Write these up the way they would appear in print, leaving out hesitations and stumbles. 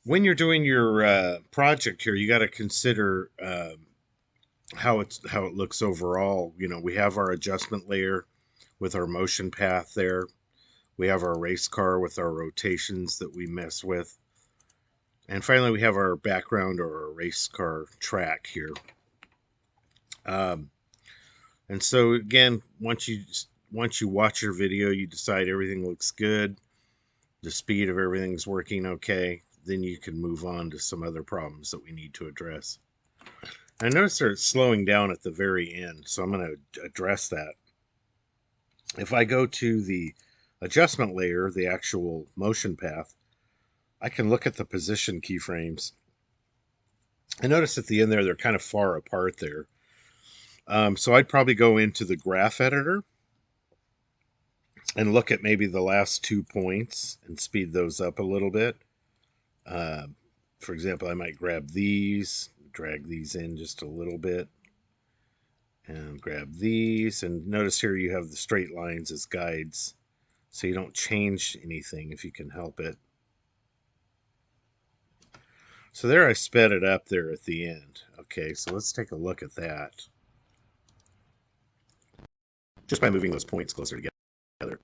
when you're doing your project here, you got to consider how it looks overall. You know, we have our adjustment layer with our motion path there. We have our race car with our rotations that we mess with. And finally, we have our background or our race car track here. Um, and so again, once you watch your video, you decide everything looks good, the speed of everything's working okay, then you can move on to some other problems that we need to address. I notice they're slowing down at the very end, so I'm going to address that. If I go to the adjustment layer, the actual motion path, I can look at the position keyframes. I notice at the end there, they're kind of far apart there. So I'd probably go into the graph editor and look at maybe the last 2 points and speed those up a little bit. For example, I might grab these, drag these in just a little bit, and grab these. And notice here you have the straight lines as guides, so you don't change anything if you can help it. So there I sped it up there at the end. Okay, so let's take a look at that. Just by moving those points closer together.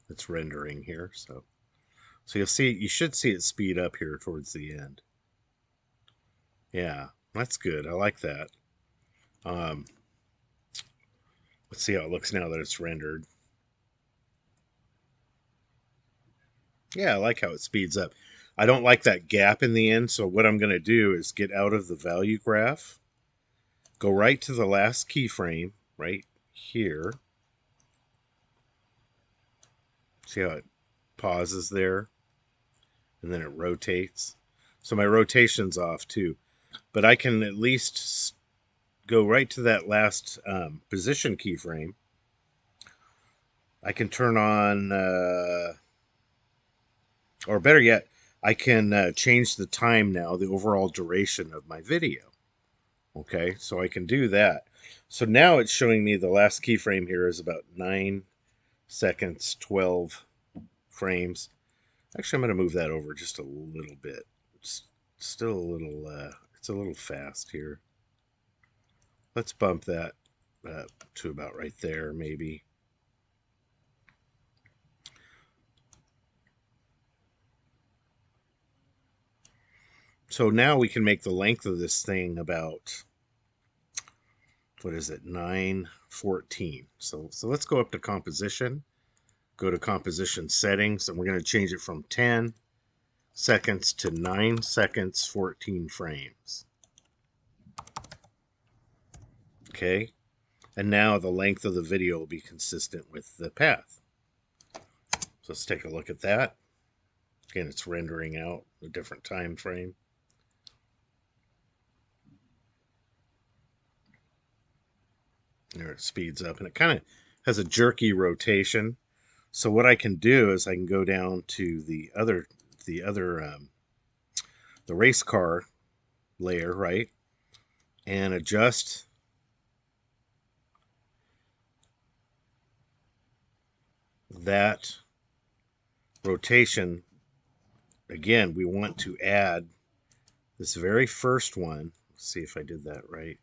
It's rendering here, so you should see it speed up here towards the end. Yeah, that's good. I like that. Um, let's see how it looks now that it's rendered. Yeah, I like how it speeds up. I don't like that gap in the end, so what I'm going to do is get out of the value graph, go right to the last keyframe, right here. See how it pauses there? And then it rotates. So my rotation's off too. But I can at least go right to that last position keyframe. I can turn on, or better yet, I can change the time now, the overall duration of my video. Okay, so I can do that. So now it's showing me the last keyframe here is about 9 seconds, 12 frames. Actually, I'm going to move that over just a little bit. It's still a little, it's a little fast here. Let's bump that to about right there, maybe. So now we can make the length of this thing about, what is it, 9:14. So let's go up to composition, go to composition settings, and we're going to change it from 10 seconds to 9 seconds, 14 frames. Okay, and now the length of the video will be consistent with the path. So let's take a look at that. Again, it's rendering out a different time frame. There it speeds up, and it kind of has a jerky rotation. So what I can do is I can go down to the race car layer, right, and adjust that rotation. Again, we want to add this very first one. Let's see if I did that right.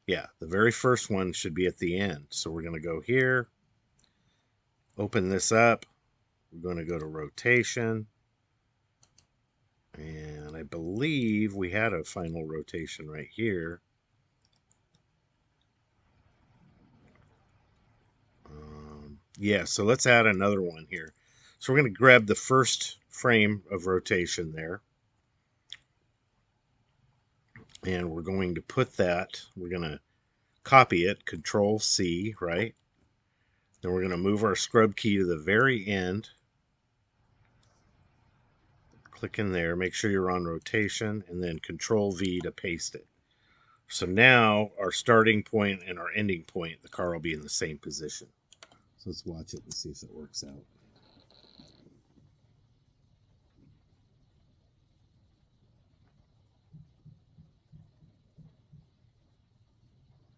Yeah, the very first one should be at the end. So we're going to go here, open this up. We're going to go to rotation. And I believe we had a final rotation right here. Yeah, so let's add another one here. So we're going to grab the first frame of rotation there. And we're going to put that, we're going to copy it, Control C, right? Then we're going to move our scrub key to the very end. Click in there, make sure you're on rotation, and then Control V to paste it. So now our starting point and our ending point, the car will be in the same position. So let's watch it and see if it works out.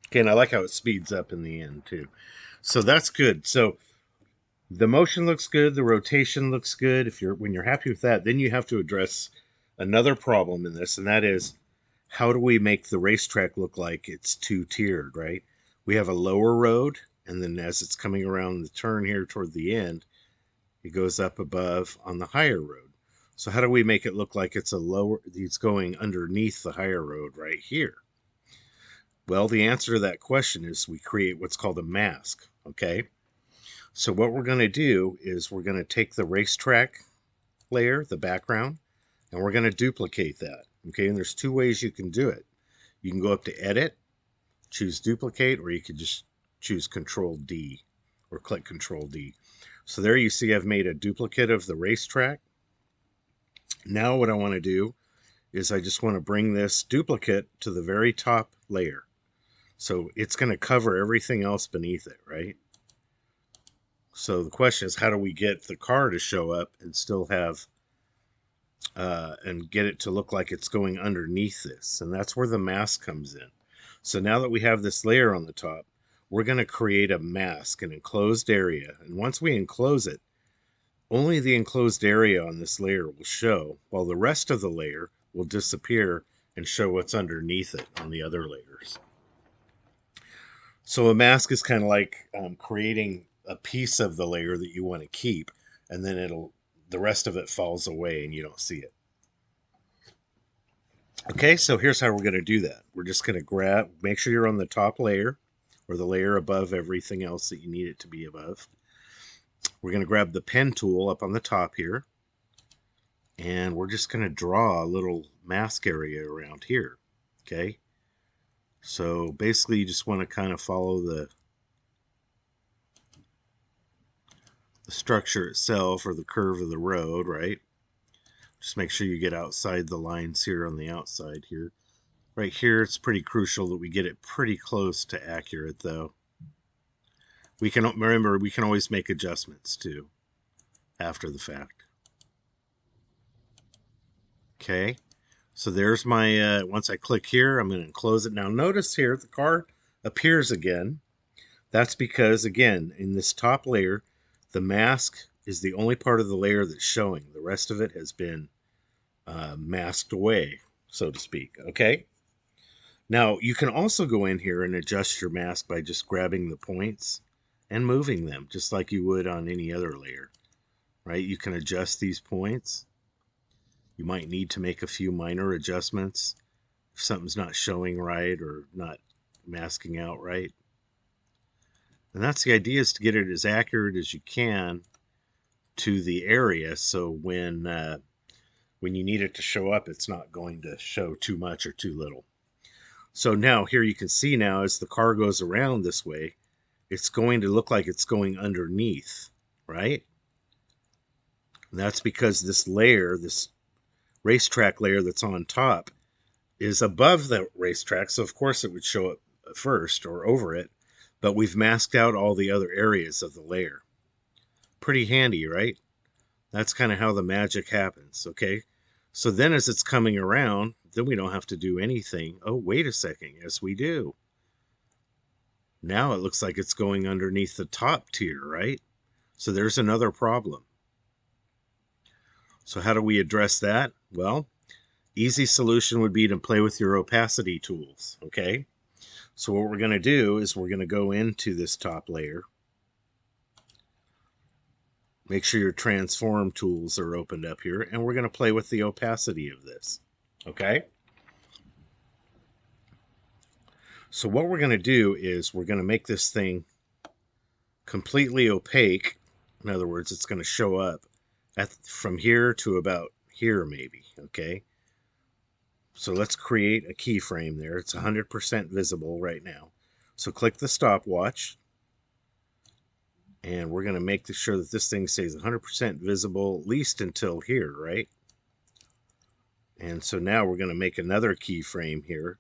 Okay, and I like how it speeds up in the end too. So that's good. So The motion looks good, the rotation looks good. When you're happy with that, then you have to address another problem in this, and that is, how do we make the racetrack look like it's two-tiered, right? We have a lower road, and then as it's coming around the turn here toward the end, it goes up above on the higher road. So how do we make it look like it's going underneath the higher road right here? Well, the answer to that question is we create what's called a mask, okay? So what we're going to do is we're going to take the racetrack layer, the background, and we're going to duplicate that. Okay, and there's two ways you can do it. You can go up to Edit, choose Duplicate, or you could just choose Control D or click Control D. So there you see I've made a duplicate of the racetrack. Now what I want to do is I just want to bring this duplicate to the very top layer. So it's going to cover everything else beneath it, right? So the question is, how do we get the car to show up and still have and get it to look like it's going underneath this? And that's where the mask comes in. So now that we have this layer on the top, we're going to create a mask, an enclosed area. And once we enclose it, only the enclosed area on this layer will show, while the rest of the layer will disappear and show what's underneath it on the other layers. So a mask is kind of like creating a piece of the layer that you want to keep, and then the rest of it falls away and you don't see it. Okay, so here's how we're going to do that. We're just going to make sure you're on the top layer, or the layer above everything else that you need it to be above. We're going to grab the pen tool up on the top here, and we're just going to draw a little mask area around here. Okay, so basically you just want to kind of follow the structure itself, or the curve of the road, right? Just make sure you get outside the lines here on the outside here. Right here, it's pretty crucial that we get it pretty close to accurate, though. We can always make adjustments too after the fact. Okay, so there's my, once I click here, I'm going to close it. Now notice here, the car appears again. That's because, again, in this top layer, the mask is the only part of the layer that's showing. The rest of it has been masked away, so to speak. Okay. Now you can also go in here and adjust your mask by just grabbing the points and moving them, just like you would on any other layer, right? You can adjust these points. You might need to make a few minor adjustments if something's not showing right or not masking out right. And that's the idea, is to get it as accurate as you can to the area, so when you need it to show up, it's not going to show too much or too little. So now here you can see, now as the car goes around this way, it's going to look like it's going underneath, right? And that's because this layer, this racetrack layer that's on top, is above the racetrack, so of course it would show up first or over it, but we've masked out all the other areas of the layer. Pretty handy, right? That's kind of how the magic happens, okay? So then as it's coming around, then we don't have to do anything. Oh, wait a second. Yes, we do. Now it looks like it's going underneath the top tier, right? So there's another problem. So how do we address that? Well, easy solution would be to play with your opacity tools, okay? So what we're going to do is we're going to go into this top layer. Make sure your transform tools are opened up here, and we're going to play with the opacity of this, okay? So what we're going to do is we're going to make this thing completely opaque. In other words, it's going to show up from here to about here maybe, okay? So let's create a keyframe there. It's 100% visible right now. So click the stopwatch, and we're going to make sure that this thing stays 100% visible at least until here, right? And so now we're going to make another keyframe here.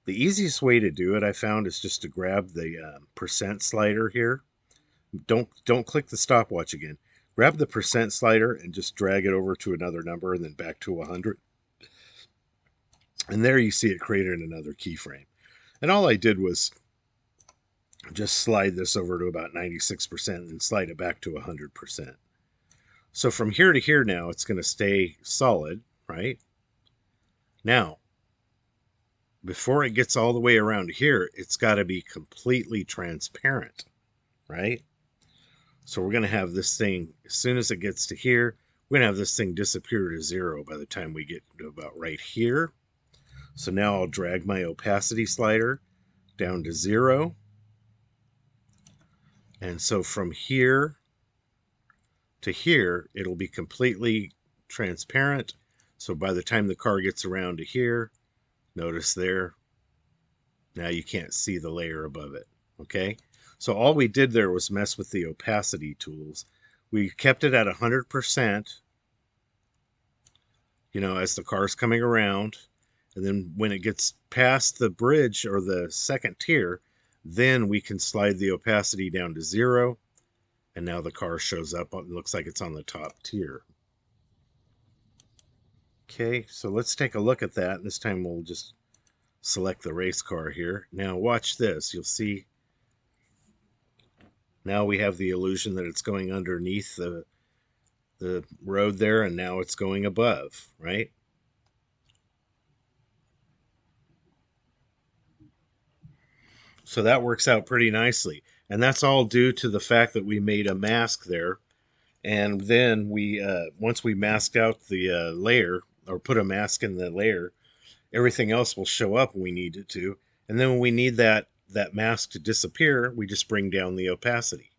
The easiest way to do it, I found, is just to grab the percent slider here. Don't click the stopwatch again. Grab the percent slider and just drag it over to another number and then back to 100. And there you see it created another keyframe. And all I did was just slide this over to about 96% and slide it back to 100%. So from here to here now, it's going to stay solid, right? Now, before it gets all the way around here, it's got to be completely transparent, right? So we're going to have this thing, as soon as it gets to here, we're going to have this thing disappear to 0 by the time we get to about right here. So now I'll drag my opacity slider down to 0. And so from here to here, it'll be completely transparent. So by the time the car gets around to here, notice there, now you can't see the layer above it, okay? So all we did there was mess with the opacity tools. We kept it at 100%, as the car's coming around. And then when it gets past the bridge or the second tier, then we can slide the opacity down to 0. And now the car shows up. It looks like it's on the top tier. Okay, so let's take a look at that. This time we'll just select the race car here. Now watch this. You'll see now we have the illusion that it's going underneath the road there, and now it's going above, right? So that works out pretty nicely. And that's all due to the fact that we made a mask there. And then we, once we masked out the layer, or put a mask in the layer, everything else will show up when we need it to. And then when we need that mask to disappear, we just bring down the opacity.